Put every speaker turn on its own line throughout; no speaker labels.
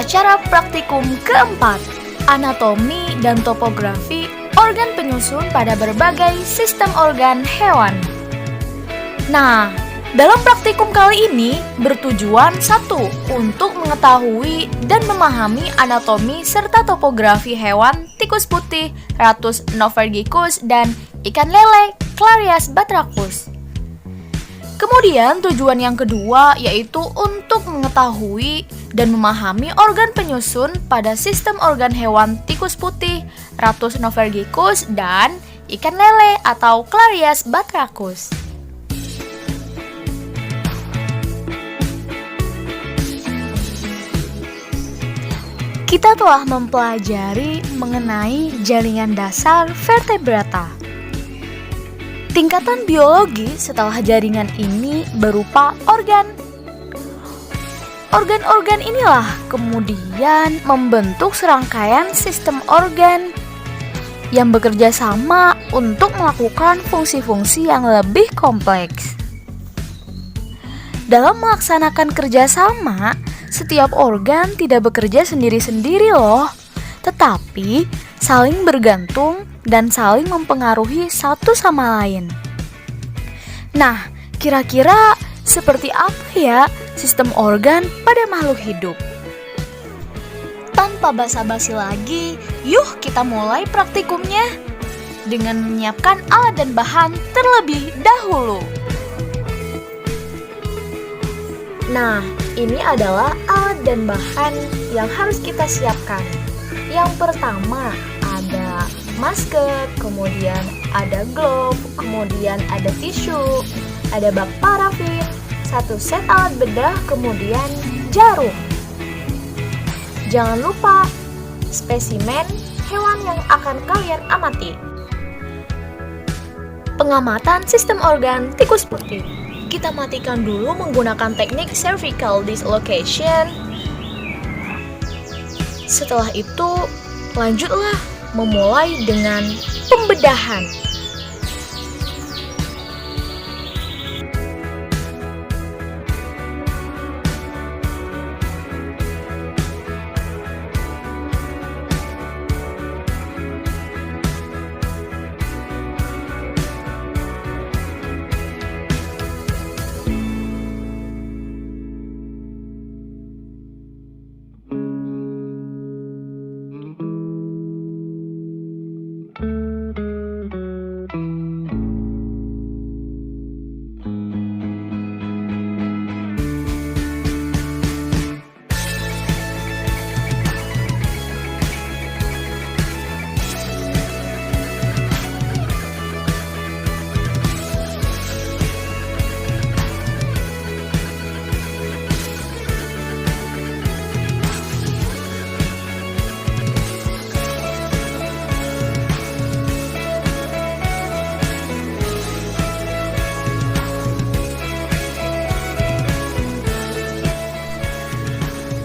Upacara praktikum keempat, anatomi dan topografi organ penyusun pada berbagai sistem organ hewan. Nah, dalam praktikum kali ini bertujuan satu, untuk mengetahui dan memahami anatomi serta topografi hewan tikus putih, Rattus novergicus, dan ikan lele, Clarias batrachus. Kemudian tujuan yang kedua yaitu untuk mengetahui dan memahami organ penyusun pada sistem organ hewan tikus putih, Rattus novergicus, dan ikan lele atau Clarias batrachus. Kita telah mempelajari mengenai jaringan dasar vertebrata. Tingkatan biologi setelah jaringan ini berupa organ. Organ-organ inilah kemudian membentuk serangkaian sistem organ yang bekerja sama untuk melakukan fungsi-fungsi yang lebih kompleks. Dalam melaksanakan kerjasama, setiap organ tidak bekerja sendiri-sendiri loh, tetapi saling bergantung dan saling mempengaruhi satu sama lain. Nah, kira-kira seperti apa ya sistem organ pada makhluk hidup? Tanpa basa-basi lagi, yuk kita mulai praktikumnya dengan menyiapkan alat dan bahan terlebih dahulu. Nah, ini adalah alat dan bahan yang harus kita siapkan. Yang pertama ada masker, kemudian ada glove, kemudian ada tisu, ada bak parafin, satu set alat bedah, kemudian jarum. Jangan lupa spesimen hewan yang akan kalian amati. Pengamatan sistem organ tikus putih. Kita matikan dulu menggunakan teknik cervical dislocation. Setelah itu, lanjutlah memulai dengan pembedahan.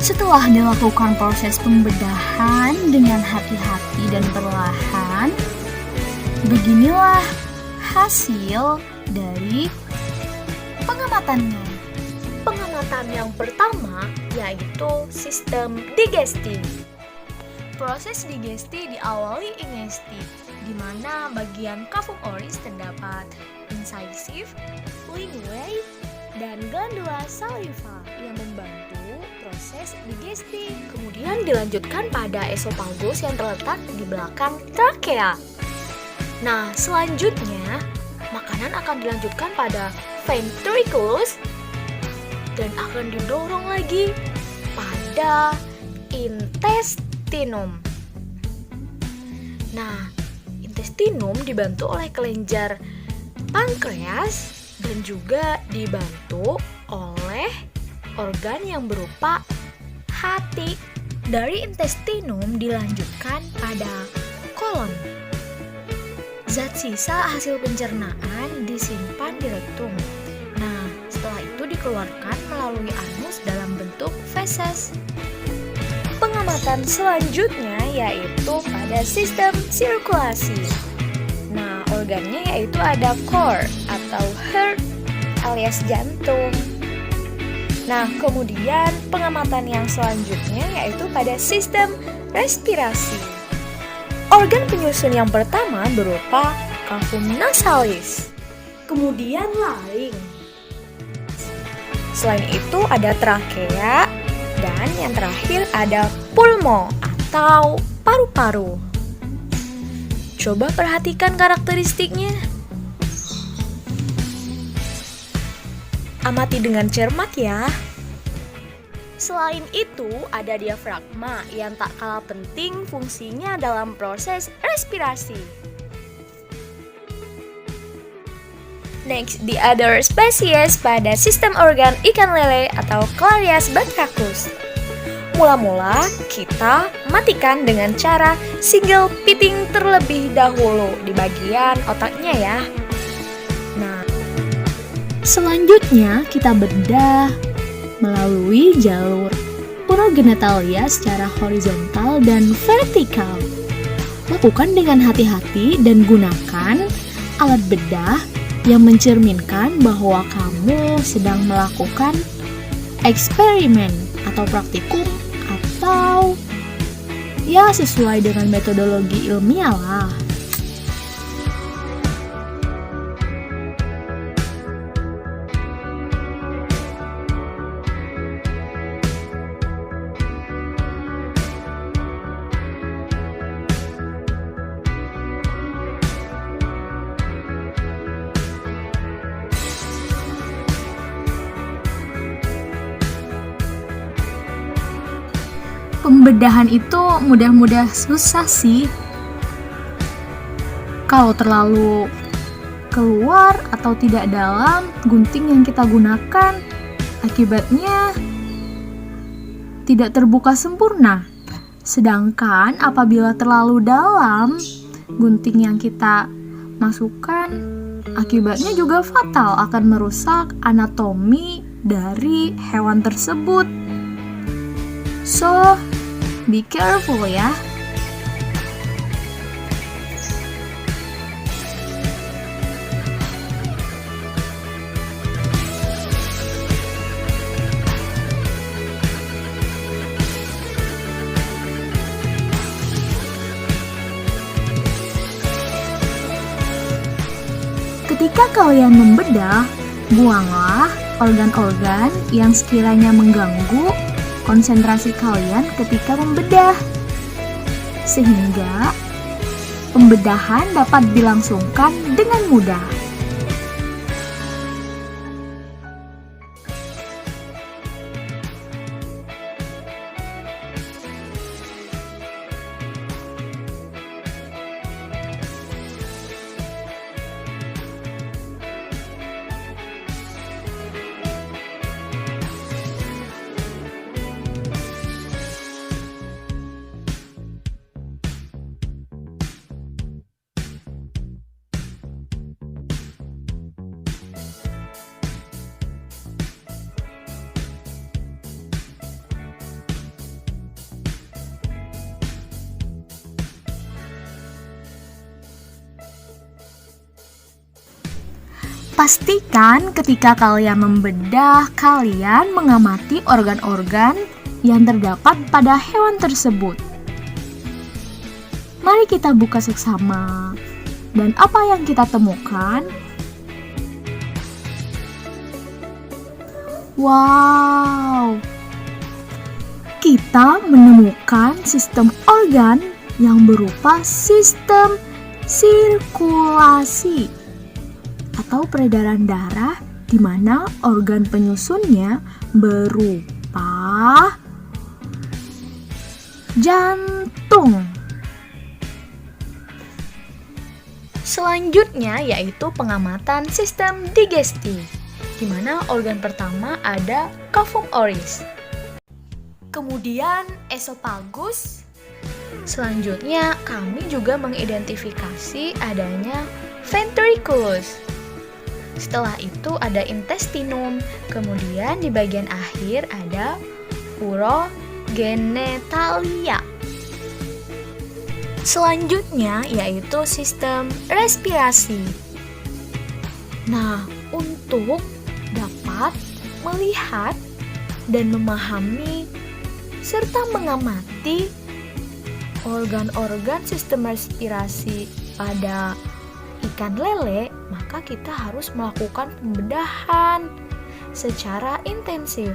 Setelah dilakukan proses pembedahan dengan hati-hati dan perlahan, beginilah hasil dari pengamatannya. Pengamatan yang pertama yaitu sistem digesti. Proses digesti diawali ingesti, di mana bagian cavum oris terdapat incisif, linguate, dan glandula saliva yang membantu proses digesti. Kemudian dilanjutkan pada esophagus yang terletak di belakang trakea. Nah, selanjutnya makanan akan dilanjutkan pada ventriculus dan akan didorong lagi pada intestinum. Nah, intestinum dibantu oleh kelenjar pankreas dan juga dibantu oleh organ yang berupa hati. Dari intestinum dilanjutkan pada kolon. Zat sisa hasil pencernaan disimpan di rektum. Nah, setelah itu dikeluarkan melalui anus dalam bentuk feses. Pengamatan selanjutnya yaitu pada sistem sirkulasi. Nah, organnya yaitu ada core atau heart alias jantung. Nah, kemudian pengamatan yang selanjutnya yaitu pada sistem respirasi. Organ penyusun yang pertama berupa cavum nasalis, kemudian laring. Selain itu ada trakea, dan yang terakhir ada pulmo atau paru-paru. Coba perhatikan karakteristiknya. Amati dengan cermat ya. Selain itu, ada diafragma yang tak kalah penting fungsinya dalam proses respirasi. Next, the other species pada sistem organ ikan lele atau Clarias batrachus. Mula-mula, kita matikan dengan cara single pitting terlebih dahulu di bagian otaknya ya. Nah, selanjutnya kita bedah melalui jalur urogenitalia secara horizontal dan vertikal. Lakukan dengan hati-hati dan gunakan alat bedah yang mencerminkan bahwa kamu sedang melakukan eksperimen atau praktikum atau ya sesuai dengan metodologi ilmiah lah. Pembedahan itu mudah-mudah susah sih. Kalau terlalu keluar atau tidak dalam gunting yang kita gunakan, akibatnya tidak terbuka sempurna. Sedangkan apabila terlalu dalam gunting yang kita masukkan, akibatnya juga fatal, akan merusak anatomi dari hewan tersebut. So, be careful ya. Ketika kalian membedah, buanglah organ-organ yang sekiranya mengganggu konsentrasi kalian ketika membedah, sehingga pembedahan dapat dilangsungkan dengan mudah. Pastikan ketika kalian membedah, kalian mengamati organ-organ yang terdapat pada hewan tersebut. Mari kita buka seksama. Dan apa yang kita temukan? Wow! Kita menemukan sistem organ yang berupa sistem sirkulasi atau peredaran darah, di mana organ penyusunnya berupa jantung. Selanjutnya yaitu pengamatan sistem digesti, di mana organ pertama ada cavum oris, kemudian esophagus. Selanjutnya kami juga mengidentifikasi adanya ventriculus. Setelah itu ada intestinum, kemudian di bagian akhir ada urogenitalia. Selanjutnya yaitu sistem respirasi. Nah, untuk dapat melihat dan memahami serta mengamati organ-organ sistem respirasi pada ikan lele, maka kita harus melakukan pembedahan secara intensif.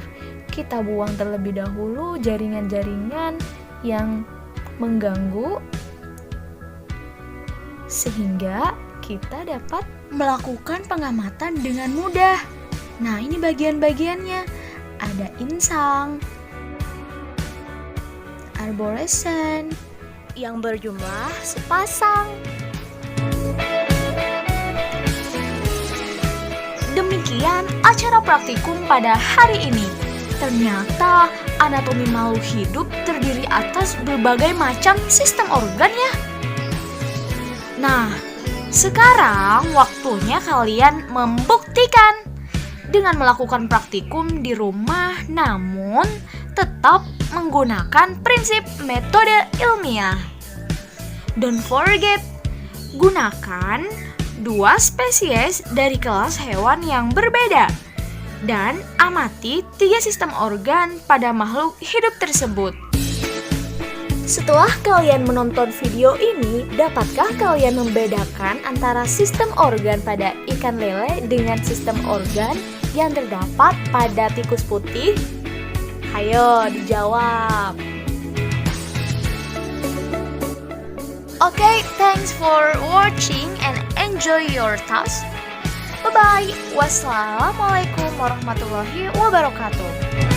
Kita buang terlebih dahulu jaringan-jaringan yang mengganggu sehingga kita dapat melakukan pengamatan dengan mudah. Nah, ini bagian-bagiannya. Ada insang, arboresen yang berjumlah sepasang. Demikian acara praktikum pada hari ini. Ternyata anatomi makhluk hidup terdiri atas berbagai macam sistem organ ya. Nah, sekarang waktunya kalian membuktikan dengan melakukan praktikum di rumah, namun tetap menggunakan prinsip metode ilmiah. Don't forget, gunakan 2 spesies dari kelas hewan yang berbeda dan amati 3 sistem organ pada makhluk hidup tersebut. Setelah kalian menonton video ini, dapatkah kalian membedakan antara sistem organ pada ikan lele dengan sistem organ yang terdapat pada tikus putih? Hayo dijawab. Okay, thanks for watching and enjoy your task. Bye-bye. Wassalamualaikum warahmatullahi wabarakatuh.